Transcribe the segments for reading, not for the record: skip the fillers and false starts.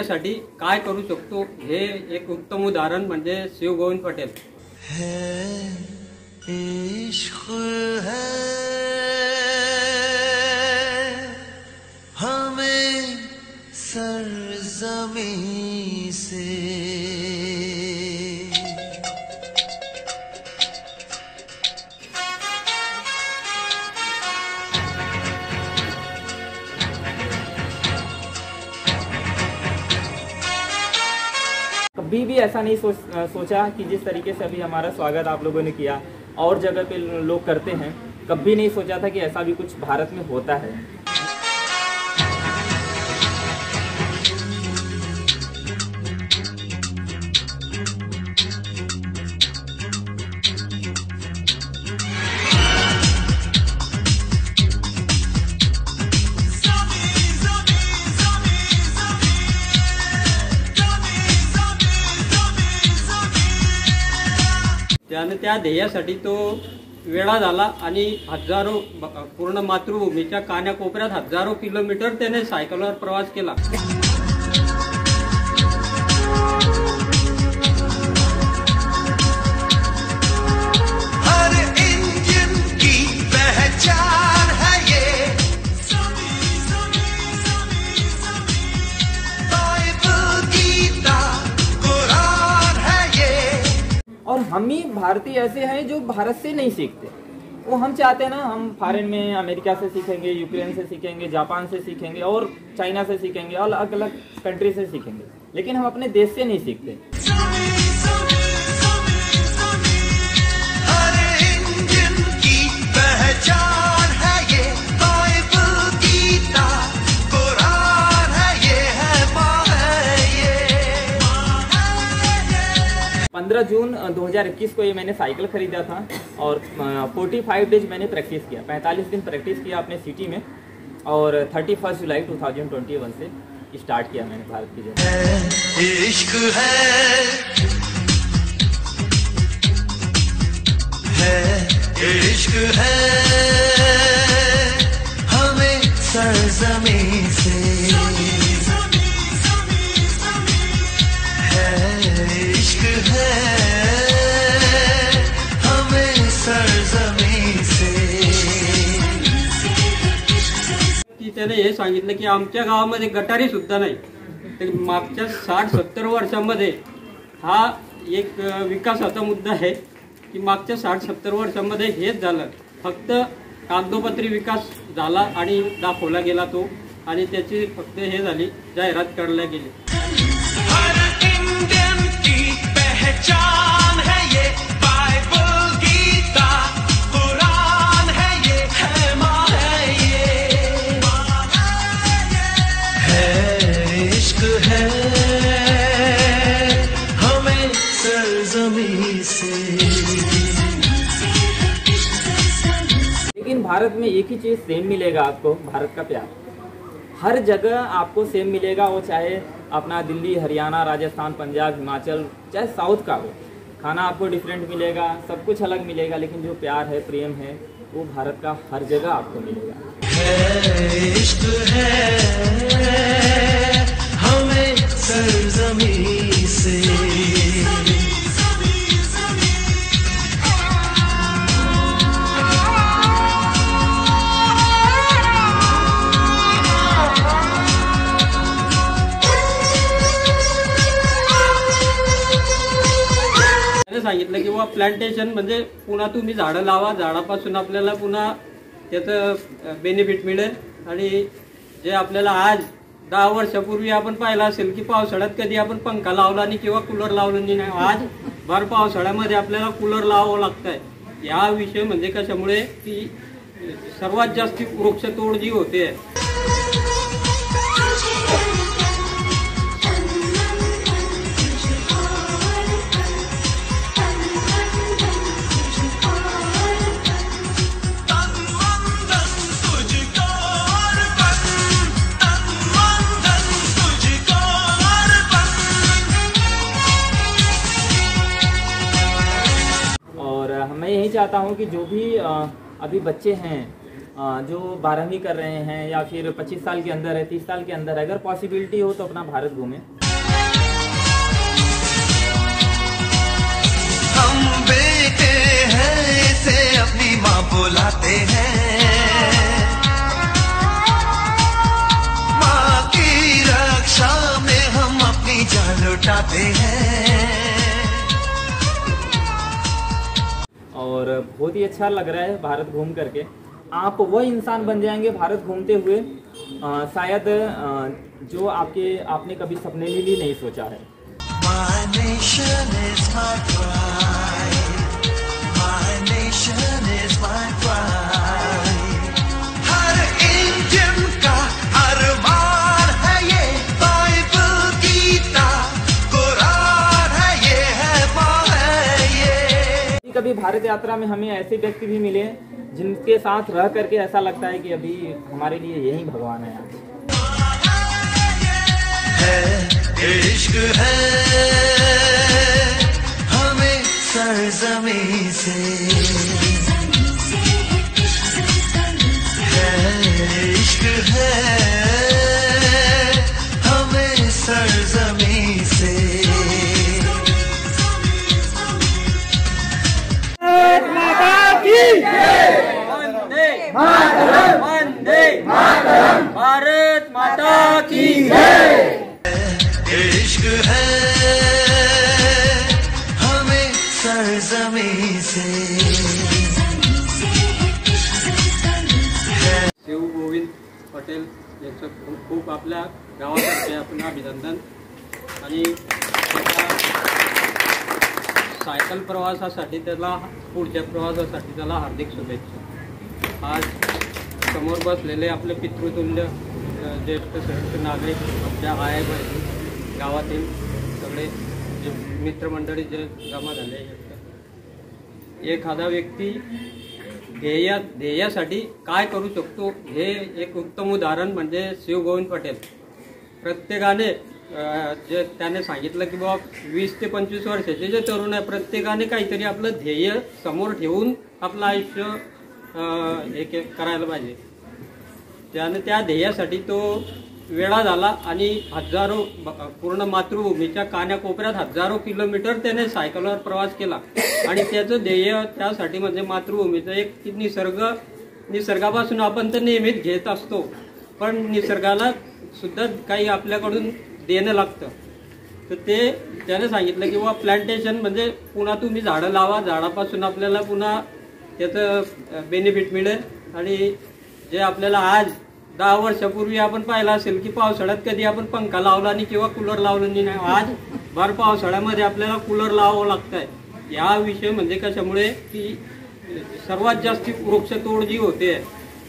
देशासाठी काय करू शकतो हे एक उत्तम उदाहरण म्हणजे शिवगोविंद पटेल। इश्क है हमें सरज़मीं से कभी भी ऐसा नहीं सोचा कि जिस तरीके से अभी हमारा स्वागत आप लोगों ने किया और जगह पे लोग करते हैं, कभी नहीं सोचा था कि ऐसा भी कुछ भारत में होता है। त्याने त्या ध्येयासाठी तो वेळा झाला आणि हजारो पूर्ण मातृभूमीच्या कान्याकोपऱ्यात हजारो किलोमीटर त्याने सायकलवर प्रवास केला। और हम ही भारतीय ऐसे हैं जो भारत से नहीं सीखते। वो हम चाहते हैं ना, हम फॉरेन में अमेरिका से सीखेंगे, यूक्रेन से सीखेंगे, जापान से सीखेंगे और चाइना से सीखेंगे, अलग अलग कंट्री से सीखेंगे, लेकिन हम अपने देश से नहीं सीखते। जून 2021 को ये मैंने साइकिल खरीदा था और 45 डेज मैंने प्रैक्टिस किया, 45 दिन प्रैक्टिस किया अपने सिटी में और 31 जुलाई 2021 से स्टार्ट किया मैंने भारत की जर्नी। इश्क है हमें सरज़मीं से इश्क है हमें सरज़मीं से। त्याने हे सांगितलं की आमच्या गावामध्ये गटारी सुद्धा नाही, तर मागच्या 60-70 वर्षांमध्ये हा एक विकासाचा मुद्दा आहे की मागच्या 60-70 वर्षांमध्ये हेच झालं, फक्त कागदोपत्री विकास झाला आणि दाखवला गेला तो, आणि त्याची फक्त हे झाली जाहिरात करल्या गेली। पहचान है ये बाइबल गीता कुरान है ये है माँ है इश्क है हमें सरज़मीं से। लेकिन भारत में एक ही चीज़ सेम मिलेगा आपको, भारत का प्यार हर जगह आपको सेम मिलेगा। वो चाहे अपना दिल्ली, हरियाणा, राजस्थान, पंजाब, हिमाचल, चाहे साउथ का हो, खाना आपको डिफरेंट मिलेगा, सब कुछ अलग मिलेगा, लेकिन जो प्यार है, प्रेम है, वो भारत का हर जगह आपको मिलेगा। इश्क है हमें सरज़मीं से। सांगितलं की प्लांटेशन म्हणजे पुन्हा तुम्ही झाडं लावा, झाडापासून आपल्याला पुन्हा त्याचं बेनिफिट मिळेल। आणि जे आपल्याला आज 10 वर्षापूर्वी आपण पाहिलं असेल की पावसाळ्यात कधी आपण पंखा लावला नाही किंवा कूलर लावला नाही, आज भर पावसाळ्यामध्ये आपल्याला कूलर लावावं लागतंय। या विषय म्हणजे कशामुळे की सर्वात जास्त वृक्षतोड जी होते मैं यही चाहता हूँ कि जो भी अभी बच्चे हैं जो 12वीं कर रहे हैं या फिर 25 साल के अंदर है, 30 साल के अंदर है, अगर पॉसिबिलिटी हो तो अपना भारत घूमें। हम बेटे हैं इसे अपनी माँ बुलाते हैं, माँ की रक्षा में हम अपनी जान लुटाते हैं। और बहुत ही अच्छा लग रहा है भारत घूम करके। आप वो इंसान बन जाएंगे भारत घूमते हुए शायद जो आपने कभी सपने में भी नहीं सोचा है। My nation is my pride. My nation is my pride. Her Indian का अरमान है ये, बाइबल गीता कुरान है ये, है माँ है ये। कभी भारत यात्रा में हमें ऐसे व्यक्ति भी मिले जिनके साथ रह करके ऐसा लगता है कि अभी हमारे लिए यही भगवान है आज। इश्क है हमें सरजमी से, इश्क है हमें सरजमी से। वंदे मातरम, भारत माता की जय। इश्क है हमें सरजमी से। शिव गोविंद पटेल यांचं खूप खूप आपल्या गावातर्फे आपण अभिनंदन आणि त्याच्या सायकल प्रवासासाठी त्याला पुढच्या प्रवासासाठी त्याला हार्दिक शुभेच्छा। आज समोर बसलेले आपले पितृतुल्य ज्येष्ठ श्रेष्ठ नागरिक आमच्या आय बहिणी गावातील सगळे जे मित्रमंडळी जे जमा झाले, एखादा व्यक्ती ध्येयासाठी काय करू शकतो हे एक उत्तम उदाहरण म्हणजे शिव गोविंद पटेल। प्रत्येकाने जे त्याने सांगितलं की बाबा 20 ते 25 वर्षाचे जे तरुण आहे प्रत्येकाने काहीतरी आपलं ध्येय समोर ठेवून आपलं आयुष्य एक करायला पाहिजे। त्याने त्या ध्येयासाठी तो वेळा झाला आणि हजारो पूर्ण मातृभूमीच्या कानाकोपऱ्यात हजारो किलोमीटर त्याने सायकलवर प्रवास केला आणि त्याचं ध्येय त्यासाठी म्हणजे मातृभूमीचं एक निसर्गापासून आपण तर नेहमीच घेत असतो, पण निसर्गाला सुद्धा काही आपल्याकडून देणं लागतं। तर ते त्याने सांगितलं की बाबा प्लांटेशन म्हणजे पुन्हा तुम्ही झाडं लावा, झाडापासून आपल्याला पुन्हा त्याचं बेनिफिट मिळेल। आणि जे आपल्याला आज 10 वर्षापूर्वी आपण पाहिलं असेल की पावसाळ्यात कधी आपण पंखा लावला नाही किंवा कूलर लावलं नाही, आज भर पावसाळ्यामध्ये आपल्याला कूलर लावावं लागतंय। या विषय म्हणजे कशामुळे की सर्वात जास्त वृक्षतोड जी होते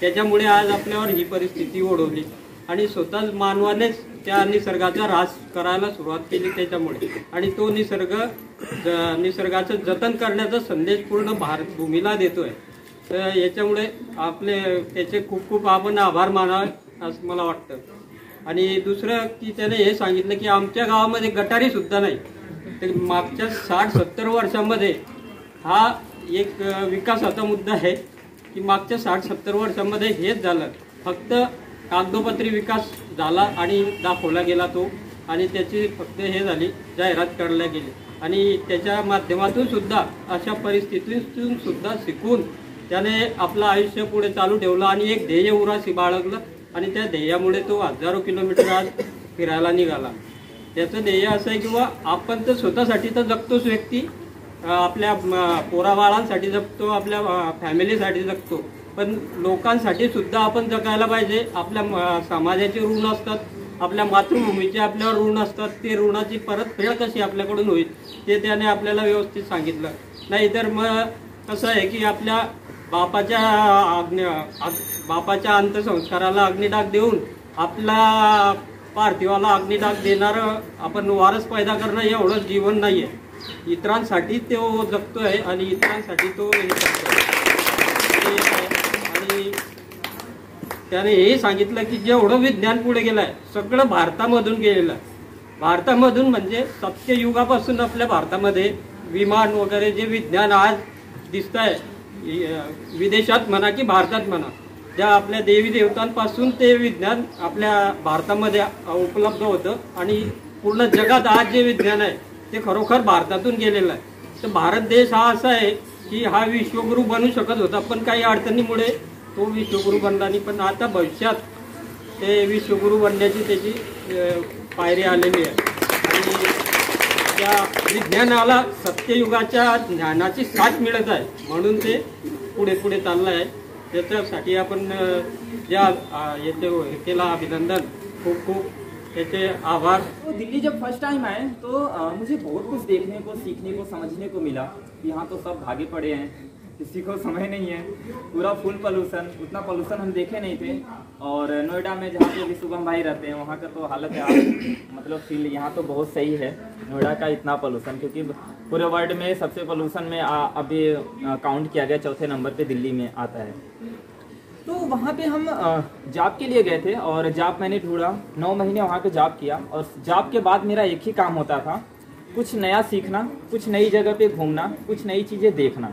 त्याच्यामुळे आज आपल्यावर ही परिस्थिती ओढवली आणि स्वतःच मानवानेच त्या निसर्गाचा ऱ्हास करायला सुरुवात केली त्याच्यामुळे। आणि तो निसर्गाचं जतन करण्याचा संदेश पूर्ण भारत भूमीला देतोय। तर याच्यामुळे आपले त्याचे खूप खूप आपण आभार मानावे असं मला वाटतं। आणि दुसरं की त्याने हे सांगितलं की आमच्या गावामध्ये गटारी सुद्धा नाही। तर मागच्या 60-70 वर्षांमध्ये हा एक विकासाचा मुद्दा आहे की मागच्या 60-70 वर्षांमध्ये हेच झालं, फक्त कागदोपत्री विकास झाला आणि दाखवला गेला तो, आणि त्याची फक्त हे झाली जाहिरात करल्या गेली। आणि त्याच्या माध्यमातून सुद्धा अशा परिस्थितीतून सुद्धा शिकून त्याने आपलं आयुष्य पुढे चालू ठेवलं आणि एक ध्येय उराशी बाळगलं आणि त्या ध्येयामुळे तो हजारो किलोमीटर आज फिरायला निघाला। त्याचं ध्येय असं आहे की बा आपण तर स्वतःसाठी तर जगतोच व्यक्ती, आपल्या पोराबाळांसाठी जगतो, आपल्या फॅमिलीसाठी जगतो, पण लोकांसाठी सुद्धा आपण जगायला पाहिजे। आपल्या समाजाचे ऋण असतात, आपल्या मातृभूमीचे आपल्यावर ऋण असतात, ते ऋणाची परतफेड कशी आपल्याकडून होईल ते त्याने आपल्याला व्यवस्थित सांगितलं। नाहीतर मग कसं आहे की आपल्या बापाच्या अंत्यसंस्काराला अग्निडाग देऊन आपला पार्थिवाला अग्निडाग देणारं आपण वारस पैदा करणं एवढं जीवन नाहीये। इतरांसाठी तो जगतोय आणि इतरांसाठी तो हे करतोय। आणि त्याने हे सांगितलं की जेवढं विज्ञान पुढे गेलंय सगळं भारतामधून गेलेलं आहे। भारतामधून म्हणजे सत्ययुगापासून आपल्या भारतामध्ये विमान वगैरे जे विज्ञान आज दिसत आहे, विदेशात म्हणा की भारतात म्हणा, ज्या आपल्या देवी देवतांपासून ते विज्ञान आपल्या भारतामध्ये उपलब्ध होतं आणि पूर्ण जगात आज जे विज्ञान आहे ते खरोखर भारतातून गेलेलं आहे। तर भारत देश हा असा आहे की हा विश्वगुरू बनू शकत होता, पण काही अडचणीमुळे तो विश्वगुरू बनला नाही. पण आता भविष्यात ते विश्वगुरू बनण्याची त्याची पायरी आलेली आहे. आणि त्या विज्ञानाला सत्ययुगाच्या ज्ञानाची साथ मिळत आहे, म्हणून ते पुढे पुढे चाललं आहे. त्याच्यासाठी आपण या येथे केला अभिनंदन, खूप खूप त्याचे आभार. तो दिल्ली जब फर्स्ट टाइम आए तो मुझे बहुत कुछ देखने को, सीखने को, समझने को मिला. यहाँ तो सब भागे पड़े हैं, किसी को समय नहीं है, पूरा फुल पोल्यूशन, उतना पोल्यूशन हम देखे नहीं थे. और नोएडा में जहाँ पे भी शुभम भाई रहते हैं वहाँ का तो हालत है मतलब फील यहाँ तो बहुत सही है. नोएडा का इतना पोल्यूशन, क्योंकि पूरे वर्ल्ड में सबसे पोल्यूशन में अभी काउंट किया गया, चौथे नंबर पे दिल्ली में आता है. तो वहाँ पे हम जॉब के लिए गए थे और जॉब मैंने ढूंढा, 9 महीने वहाँ पे जॉब किया. और जॉब के बाद मेरा एक ही काम होता था, कुछ नया सीखना, कुछ नई जगह पे घूमना, कुछ नई चीज़ें देखना.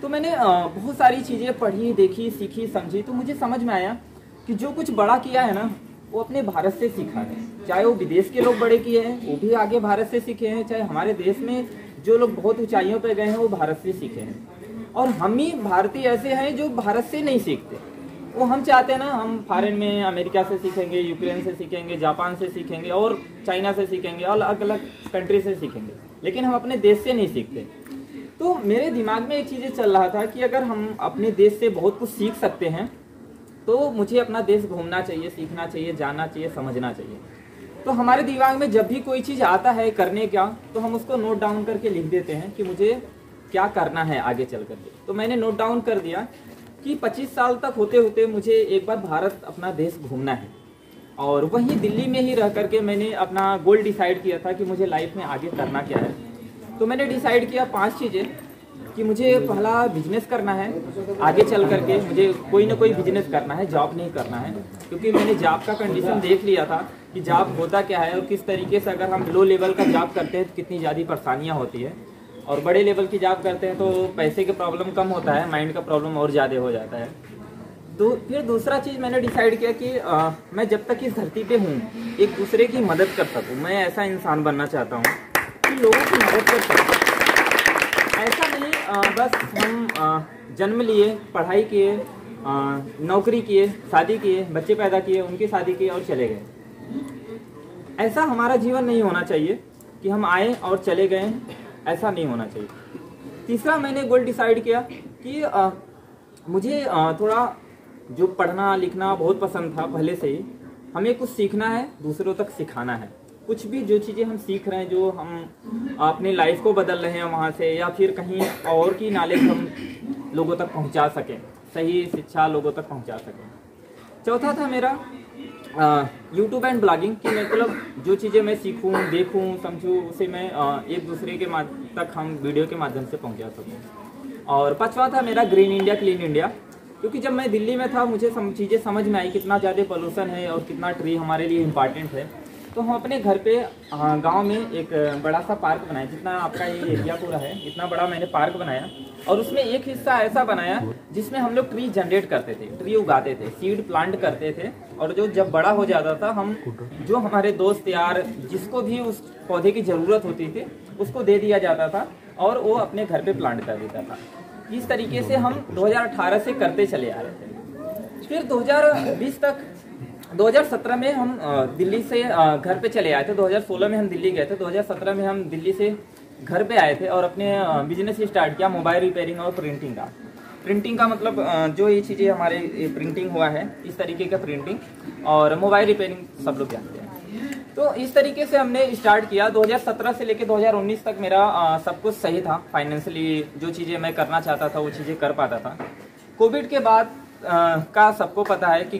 तो मैंने बहुत सारी चीज़ें पढ़ी, देखी, सीखी, समझी. तो मुझे समझ में आया कि जो कुछ बड़ा किया है ना वो अपने भारत से सीखा है. चाहे वो विदेश के लोग बड़े किए हैं वो भी आगे भारत से सीखे हैं, चाहे हमारे देश में जो लोग बहुत ऊंचाइयों पर गए हैं वो भारत से सीखे हैं. और हम ही भारतीय ऐसे हैं जो भारत से नहीं सीखते. वो हम चाहते हैं ना हम फॉरेन में अमेरिका से सीखेंगे, यूक्रेन से सीखेंगे, जापान से सीखेंगे और चाइना से सीखेंगे, अलग अलग कंट्री से सीखेंगे, लेकिन हम अपने देश से नहीं सीखते. तो मेरे दिमाग में एक चीज़ चल रहा था कि अगर हम अपने देश से बहुत कुछ सीख सकते हैं तो मुझे अपना देश घूमना चाहिए, सीखना चाहिए, जानना चाहिए, समझना चाहिए. तो हमारे दिमाग में जब भी कोई चीज़ आता है करने का तो हम उसको नोट डाउन करके लिख देते हैं कि मुझे क्या करना है आगे चल करके. तो मैंने नोट डाउन कर दिया कि 25 साल तक होते होते मुझे एक बार भारत अपना देश घूमना है. और वहीं दिल्ली में ही रह करके मैंने अपना गोल डिसाइड किया था कि मुझे लाइफ में आगे करना क्या है. तो मैंने डिसाइड किया 5 चीज़ें कि मुझे पहला बिजनेस करना है, आगे चल करके मुझे कोई ना कोई बिजनेस करना है, जॉब नहीं करना है. क्योंकि मैंने जॉब का कंडीशन देख लिया था कि जॉब होता क्या है और किस तरीके से अगर हम लो लेवल का जॉब करते हैं तो कितनी ज़्यादा परेशानियाँ होती है, और बड़े लेवल की जॉब करते हैं तो पैसे का प्रॉब्लम कम होता है, माइंड का प्रॉब्लम और ज़्यादा हो जाता है. तो फिर दूसरा चीज़ मैंने डिसाइड किया कि मैं जब तक इस धरती पे हूँ एक दूसरे की मदद कर सकूँ. मैं ऐसा इंसान बनना चाहता हूँ कि लोगों की मदद कर सकूँ. ऐसा नहीं बस हम जन्म लिए, पढ़ाई किए, नौकरी किए, शादी किए, बच्चे पैदा किए, उनकी शादी की और चले गए. ऐसा हमारा जीवन नहीं होना चाहिए कि हम आए और चले गए, ऐसा नहीं होना चाहिए. तीसरा मैंने गोल डिसाइड किया कि मुझे थोड़ा जो पढ़ना लिखना बहुत पसंद था पहले से ही. हमें कुछ सीखना है, दूसरों तक सिखाना है. कुछ भी जो चीज़ें हम सीख रहे हैं, जो हम अपनी लाइफ को बदल रहे हैं वहाँ से, या फिर कहीं और की नॉलेज हम लोगों तक पहुँचा सकें, सही शिक्षा लोगों तक पहुँचा सकें. चौथा था मेरा यूट्यूब एंड ब्लॉगिंग, कि मतलब जो चीज़ें मैं सीखूं, देखूं, समझूं, उसे मैं एक दूसरे के तक हम वीडियो के माध्यम से पहुंचा सकूं. और पांचवा था मेरा ग्रीन इंडिया, क्लीन इंडिया. क्योंकि जब मैं दिल्ली में था मुझे चीज़ें समझ में आई कितना ज़्यादा पोल्यूशन है और कितना ट्री हमारे लिए इम्पॉर्टेंट है. तो हम अपने घर पे गांव में एक बड़ा सा पार्क बनाया, जितना आपका ये एरिया पूरा है इतना बड़ा मैंने पार्क बनाया. और उसमें एक हिस्सा ऐसा बनाया जिसमें हम लोग ट्री जनरेट करते थे, ट्री उगाते थे, सीड प्लांट करते थे. और जो जब बड़ा हो जाता था हम जो हमारे दोस्त यार जिसको भी उस पौधे की ज़रूरत होती थी उसको दे दिया जाता था और वो अपने घर पे प्लांट कर देता था. इस तरीके से हम 2018 से करते चले आ रहे थे. फिर 2020 तक 2017 में हम दिल्ली से घर पे चले आए थे. 2016 में हम दिल्ली गए थे, 2017 में हम दिल्ली से घर पे आए थे और अपने बिजनेस स्टार्ट किया, मोबाइल रिपेयरिंग और प्रिंटिंग का. प्रिंटिंग का मतलब जो ये चीज़ें हमारे प्रिंटिंग हुआ है इस तरीके का प्रिंटिंग, और मोबाइल रिपेयरिंग सब लोग जानते हैं. तो इस तरीके से हमने स्टार्ट किया. 2017 से लेकर 2019 तक मेरा सब कुछ सही था फाइनेंशियली. जो चीज़ें मैं करना चाहता था वो चीज़ें कर पाता था. कोविड के बाद का सबको पता है कि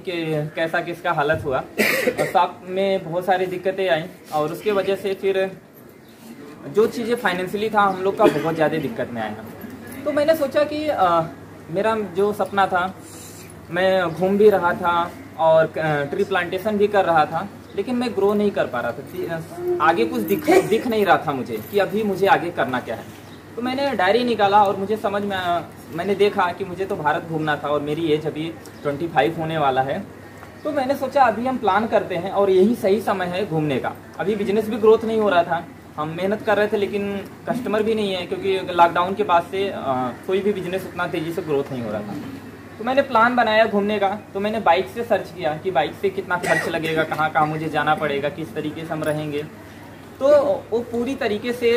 कैसा किसका हालत हुआ, और साथ में बहुत सारी दिक्कतें आई, और उसके वजह से फिर जो चीज़ें फाइनेंशियली था हम लोग का बहुत ज़्यादा दिक्कत में आया. तो मैंने सोचा कि मेरा जो सपना था, मैं घूम भी रहा था और ट्री प्लांटेशन भी कर रहा था, लेकिन मैं ग्रो नहीं कर पा रहा था. आगे कुछ दिख नहीं रहा था मुझे कि अभी मुझे आगे करना क्या है. तो मैंने डायरी निकाला और मुझे समझ में मैंने देखा कि मुझे तो भारत घूमना था और मेरी एज अभी 25 होने वाला है. तो मैंने सोचा अभी हम प्लान करते हैं और यही सही समय है घूमने का. अभी बिजनेस भी ग्रोथ नहीं हो रहा था, हम मेहनत कर रहे थे लेकिन कस्टमर भी नहीं है, क्योंकि लॉकडाउन के बाद से कोई भी बिजनेस उतना तेज़ी से ग्रोथ नहीं हो रहा था। तो मैंने प्लान बनाया घूमने का। तो मैंने बाइक से सर्च किया कि बाइक से कितना खर्च लगेगा, कहाँ कहाँ मुझे जाना पड़ेगा, किस तरीके से हम रहेंगे। तो वो पूरी तरीके से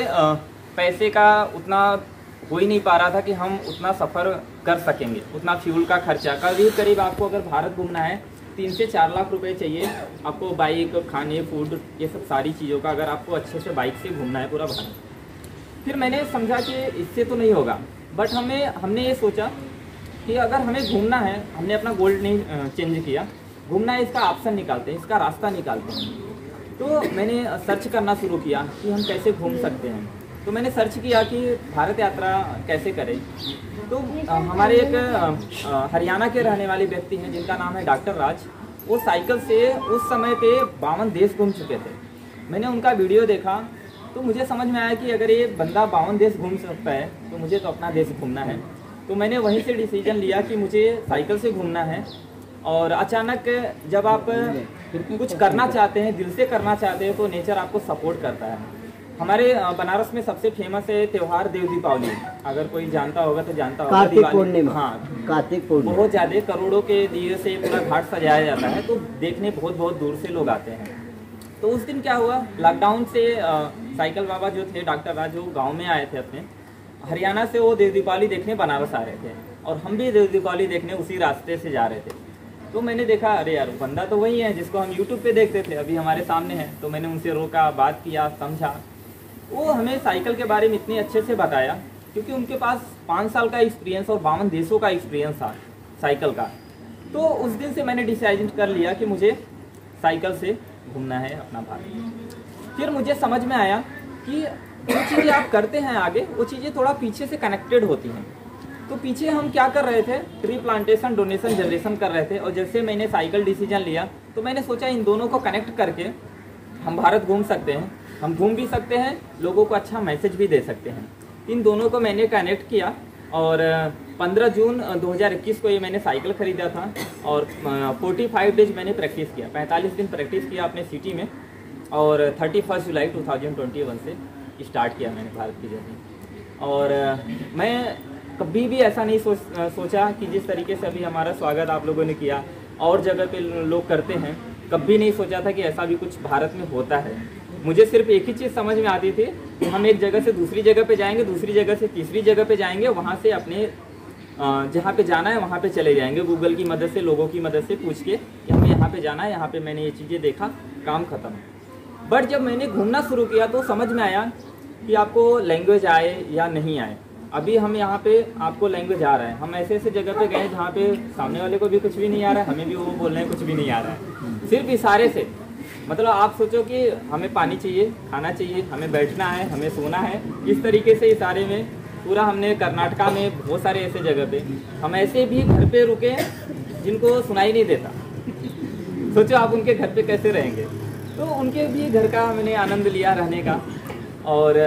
पैसे का उतना हो ही नहीं पा रहा था कि हम उतना सफ़र कर सकेंगे, उतना फ्यूल का खर्चा। करीब करीब आपको अगर भारत घूमना है 3 से 4 लाख रुपए चाहिए आपको, बाइक, खाने, फूड, ये सब सारी चीज़ों का, अगर आपको अच्छे से बाइक से घूमना है पूरा भारत। फिर मैंने समझा कि इससे तो नहीं होगा, बट हमने ये सोचा कि अगर हमें घूमना है, हमने अपना गोल नहीं चेंज किया, घूमना है इसका ऑप्शन निकालते हैं, इसका रास्ता निकालते हैं। तो मैंने सर्च करना शुरू किया कि हम कैसे घूम सकते हैं। तो मैंने सर्च किया कि भारत यात्रा कैसे करें। तो हमारे एक हरियाणा के रहने वाले व्यक्ति हैं जिनका नाम है डॉक्टर राज। वो साइकिल से उस समय पे 52 देश घूम चुके थे। मैंने उनका वीडियो देखा तो मुझे समझ में आया कि अगर ये बंदा 52 देश घूम सकता है तो मुझे तो अपना देश घूमना है। तो मैंने वहीं से डिसीजन लिया कि मुझे साइकिल से घूमना है। और अचानक जब आप कुछ करना चाहते हैं, दिल से करना चाहते हैं, तो नेचर आपको सपोर्ट करता है। हमारे बनारस में सबसे फेमस है त्यौहार देव दीपावली। अगर कोई जानता होगा तो जानता होगा। कार्तिक पूर्णिमा। हाँ, कार्तिक पूर्णिमा बहुत ज़्यादा करोड़ों के दिए से पूरा घाट सजाया जाता है, तो देखने बहुत बहुत दूर से लोग आते हैं। तो उस दिन क्या हुआ, लॉकडाउन से साइकिल बाबा जो थे डॉक्टर राज, वो गाँव में आए थे अपने हरियाणा से। वो देव दीपावली देखने बनारस आ रहे थे और हम भी देव दीपावली देखने उसी रास्ते से जा रहे थे। तो मैंने देखा अरे यार बंदा तो वही है जिसको हम यूट्यूब पे देखते थे, अभी हमारे सामने है। तो मैंने उनसे रोका, बात किया, समझा। वो हमें साइकिल के बारे में इतने अच्छे से बताया क्योंकि उनके पास 5 साल का एक्सपीरियंस और 52 देशों का एक्सपीरियंस था साइकिल का। तो उस दिन से मैंने डिसाइड कर लिया कि मुझे साइकिल से घूमना है अपना भारत। फिर मुझे समझ में आया कि जो चीज़ें आप करते हैं आगे, वो चीज़ें थोड़ा पीछे से कनेक्टेड होती हैं। तो पीछे हम क्या कर रहे थे, ट्री प्लांटेशन, डोनेशन, जनरेशन कर रहे थे। और जैसे मैंने साइकिल डिसीजन लिया तो मैंने सोचा इन दोनों को कनेक्ट करके हम भारत घूम सकते हैं। हम घूम भी सकते हैं, लोगों को अच्छा मैसेज भी दे सकते हैं। इन दोनों को मैंने कनेक्ट किया और 15 जून 2021 को ये मैंने साइकिल ख़रीदा था और 45 डेज मैंने प्रैक्टिस किया, 45 दिन प्रैक्टिस किया अपने सिटी में। और 31 जुलाई 2021 से स्टार्ट किया मैंने भारत की जर्नी। और मैं कभी भी ऐसा नहीं सोचा कि जिस तरीके से अभी हमारा स्वागत आप लोगों ने किया और जगह पे लोग करते हैं, कभी नहीं सोचा था कि ऐसा भी कुछ भारत में होता है। मुझे सिर्फ एक ही चीज़ समझ में आती थी कि हम एक जगह से दूसरी जगह पे जाएंगे, दूसरी जगह से तीसरी जगह पे जाएंगे, वहाँ से अपने जहाँ पे जाना है वहाँ पे चले जाएंगे, गूगल की मदद से, लोगों की मदद से पूछ के कि हमें यहाँ पे जाना है, यहाँ पे मैंने ये चीज़ें देखा, काम खत्म। बट जब मैंने घूमना शुरू किया तो समझ में आया कि आपको लैंग्वेज आए या नहीं आए। अभी हम यहाँ पे आपको लैंग्वेज आ रहा है, हम ऐसे ऐसे जगह पे गए जहाँ पे सामने वाले को भी कुछ भी नहीं आ रहा है, हमें भी वो बोल रहे हैं कुछ भी नहीं आ रहा है, सिर्फ इशारे से। मतलब आप सोचो कि हमें पानी चाहिए, खाना चाहिए, हमें बैठना है, हमें सोना है, इस तरीके से इशारे में पूरा हमने कर्नाटका में बहुत सारे ऐसे जगह पे हम ऐसे भी घर पे रुके जिनको सुनाई नहीं देता। सोचो आप उनके घर पे कैसे रहेंगे। तो उनके भी घर का मैंने आनंद लिया रहने का। और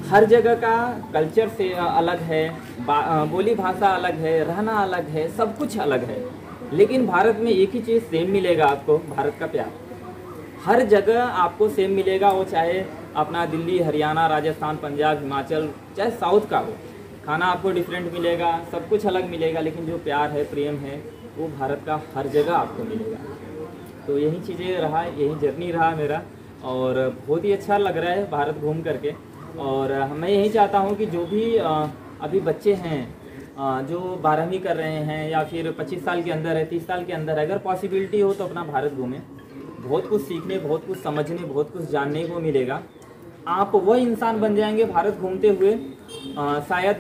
हर जगह का कल्चर से अलग है, बोली भाषा अलग है, रहना अलग है, सब कुछ अलग है। लेकिन भारत में एक ही चीज़ सेम मिलेगा आपको, भारत का प्यार। हर जगह आपको सेम मिलेगा, वो चाहे अपना दिल्ली, हरियाणा, राजस्थान, पंजाब, हिमाचल, चाहे साउथ का हो। खाना आपको डिफरेंट मिलेगा, सब कुछ अलग मिलेगा, लेकिन जो प्यार है, प्रेम है, वो भारत का हर जगह आपको मिलेगा। तो यही चीज़ें रहा, यही जर्नी रहा मेरा और बहुत ही अच्छा लग रहा है भारत घूम करके। और मैं यही चाहता हूँ कि जो भी अभी बच्चे हैं जो 12वीं कर रहे हैं या फिर 25 साल के अंदर है, 30 साल के अंदर है, अगर पॉसिबिलिटी हो तो अपना भारत घूमें। बहुत कुछ सीखने, बहुत कुछ समझने, बहुत कुछ जानने को मिलेगा। आप वह इंसान बन जाएंगे भारत घूमते हुए शायद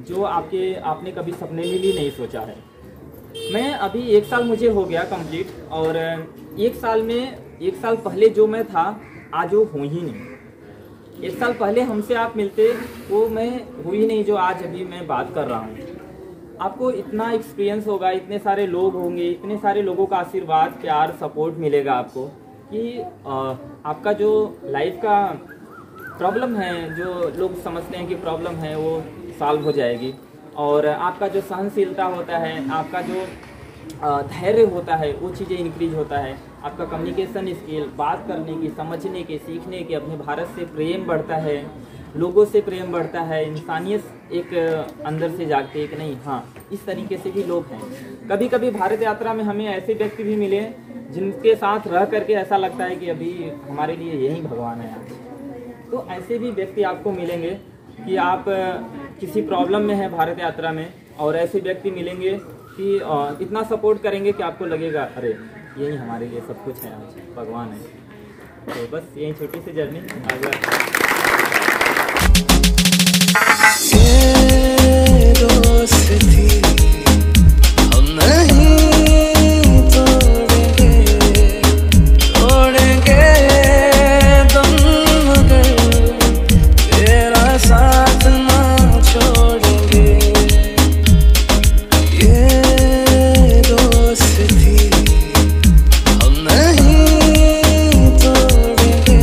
जो आपने कभी सपने में भी नहीं सोचा है। मैं अभी 1 साल मुझे हो गया कंप्लीट और 1 साल पहले जो मैं था आज वो हूँ ही नहीं। 1 साल पहले हमसे आप मिलते वो मैं हुई ही नहीं जो आज अभी मैं बात कर रहा हूँ। आपको इतना एक्सपीरियंस होगा, इतने सारे लोग होंगे, इतने सारे लोगों का आशीर्वाद, प्यार, सपोर्ट मिलेगा आपको कि आपका जो लाइफ का प्रॉब्लम है, जो लोग समझते हैं कि प्रॉब्लम है, वो सॉल्व हो जाएगी। और आपका जो सहनशीलता होता है, आपका जो धैर्य होता है, वो चीज़ें इंक्रीज होता है। आपका कम्युनिकेशन स्किल, बात करने की, समझने की, सीखने की, अपने भारत से प्रेम बढ़ता है, लोगों से प्रेम बढ़ता है, इंसानियत एक अंदर से जागती है कि नहीं हाँ इस तरीके से भी लोग हैं। कभी कभी भारत यात्रा में हमें ऐसे व्यक्ति भी मिले जिनके साथ रह करके ऐसा लगता है कि अभी हमारे लिए यही भगवान है आज। तो ऐसे भी व्यक्ति आपको मिलेंगे कि आप किसी प्रॉब्लम में हैं भारत यात्रा में, और ऐसे व्यक्ति मिलेंगे कि इतना सपोर्ट करेंगे कि आपको लगेगा अरे यही हमारे लिए सब कुछ है, आज भगवान है। तो बस यही छोटी सी जर्नी दोस्ती हम नहीं तोड़ेंगे दम मगर तेरा साथ ना छोड़ेंगे। ये दोस्ती हम नहीं तोड़ेंगे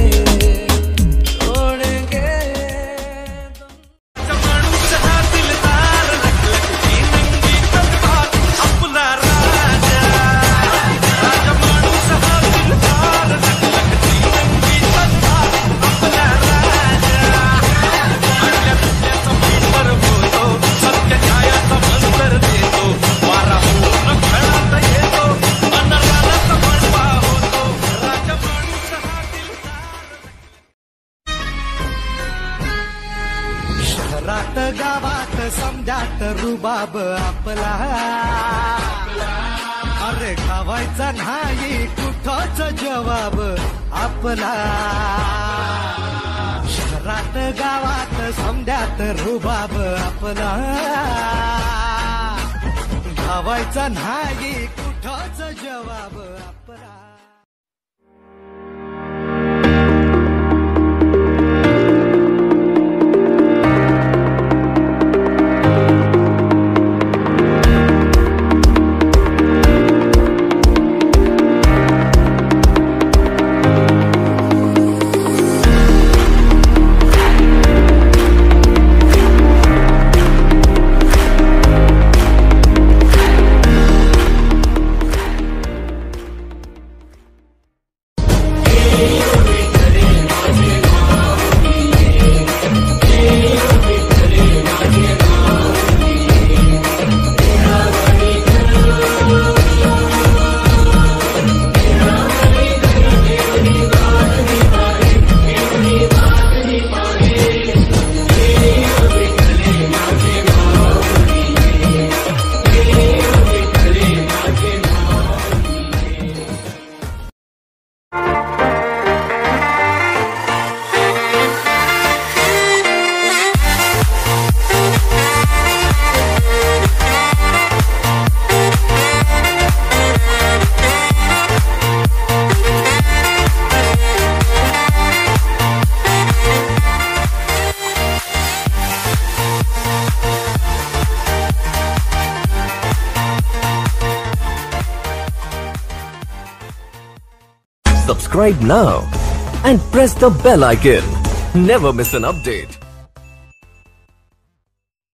शहरात गावात समजात रुबाब आपला, अरे खावायचा नाही कुठंच जवाब आपला। शहरात गावात समजात रुबाब आपला, खावायचा नाही कुठंच जवाब आपला। Subscribe now and press the bell icon. Never miss an update.